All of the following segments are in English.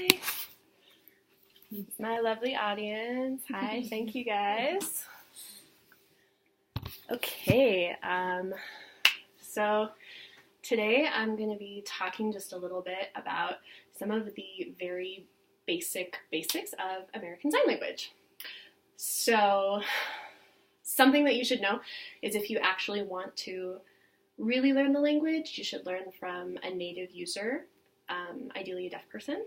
Hi. My lovely audience. Hi, thank you guys. Okay, so today I'm going to be talking just a little bit about some of the very basics of American Sign Language. So something that you should know is if you actually want to really learn the language, you should learn from a native user, ideally a deaf person.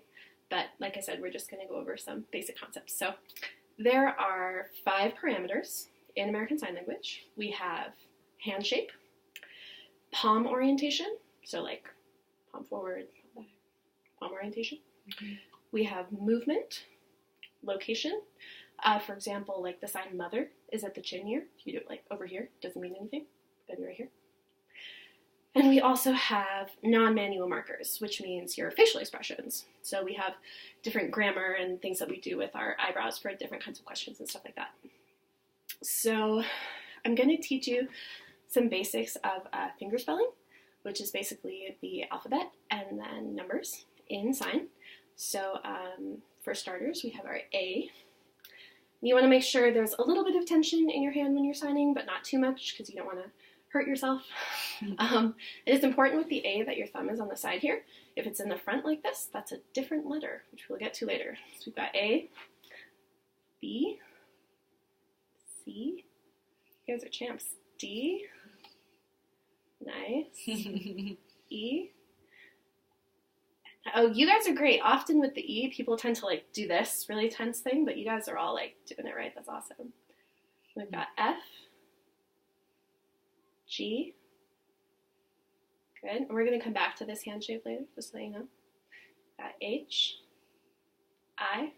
But like I said, we're just going to go over some basic concepts. So there are 5 parameters in American Sign Language. We have hand shape, palm orientation, so like palm forward, palm orientation. Mm-hmm. We have movement, location. For example, like the sign mother is at the chin here. If you do it like over here, it doesn't mean anything. It's going to be right here. And we also have non-manual markers, which means your facial expressions. So we have different grammar and things that we do with our eyebrows for different kinds of questions and stuff like that. So I'm going to teach you some basics of finger spelling, which is basically the alphabet and then numbers in sign. So for starters, we have our A. You want to make sure there's a little bit of tension in your hand when you're signing, but not too much because you don't want to hurt yourself. It is important with the A that your thumb is on the side here. If it's in the front like this, that's a different letter, which we'll get to later. So we've got A, B, C. You guys are champs. D. Nice. E. Oh, you guys are great. Often with the E, people tend to like do this really tense thing, but you guys are all like doing it right. That's awesome. We've got F, G. Good. And we're going to come back to this hand shape later, just so you know. Got H, I.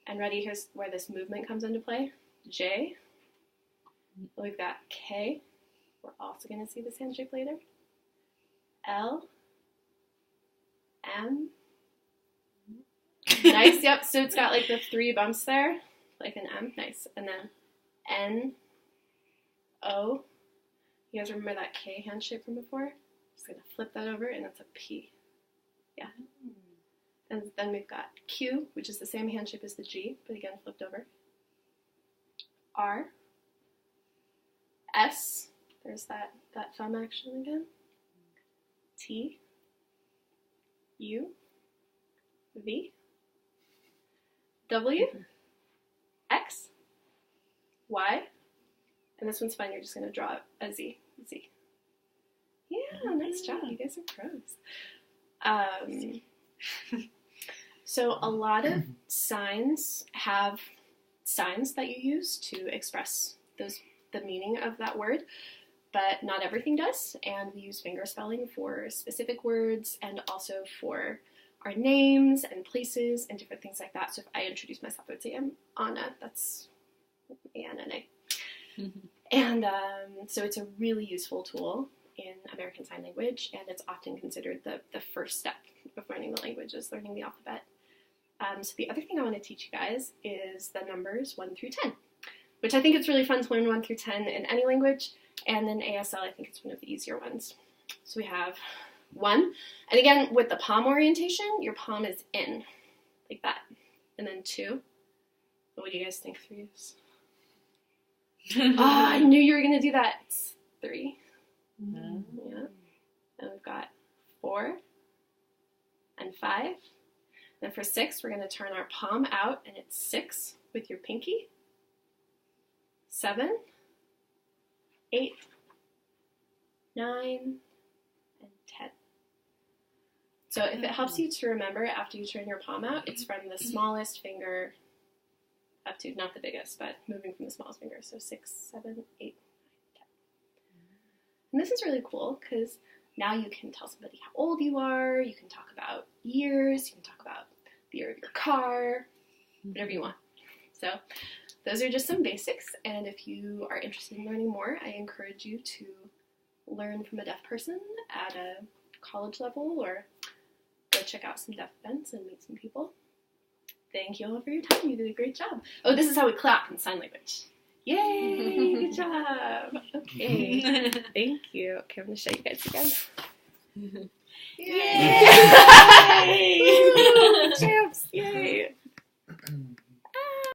And ready, here's where this movement comes into play. J. We've got K. We're also going to see this hand shape later. L. M. Nice, yep. So it's got like the 3 bumps there, like an M. Nice. And then N. O. You guys remember that K hand shape from before? Just going to flip that over, and that's a P. Yeah. And then we've got Q, which is the same hand shape as the G, but again flipped over. R. S. There's that thumb action again. T. U. V. W. X. Y. And this one's fun. You're just going to draw a Z. Z. Yeah, nice job. You guys are pros. So a lot of signs have signs that you use to express the meaning of that word, but not everything does. And we use finger spelling for specific words and also for our names and places and different things like that. So if I introduce myself, I would say I'm Anna. That's A-N-N-A. And so it's a really useful tool in American Sign Language, and it's often considered the first step of learning the language is learning the alphabet. So the other thing I want to teach you guys is the numbers 1 through 10, which I think it's really fun to learn 1 through 10 in any language, and in ASL I think it's one of the easier ones. So we have 1, and again with the palm orientation, your palm is in, like that, and then 2. What do you guys think 3 is? I knew you were going to do that. It's 3. Mm-hmm. Yeah. And we've got 4 and 5. Then for 6, we're going to turn our palm out, and it's 6 with your pinky. 7, 8, 9, and 10. So if it helps you to remember after you turn your palm out, it's from the smallest finger up to, not the biggest, but moving from the smallest finger. So 6, 7, 8, 9, 10. And this is really cool because now you can tell somebody how old you are, you can talk about years, you can talk about the year of your car, whatever you want. So those are just some basics, and if you are interested in learning more, I encourage you to learn from a deaf person at a college level or go check out some deaf events and meet some people. Thank you all for your time. You did a great job. Oh, this is how we clap in sign language. Yay! Good job. Okay. Thank you. Okay, I'm going to show you guys again. Yay!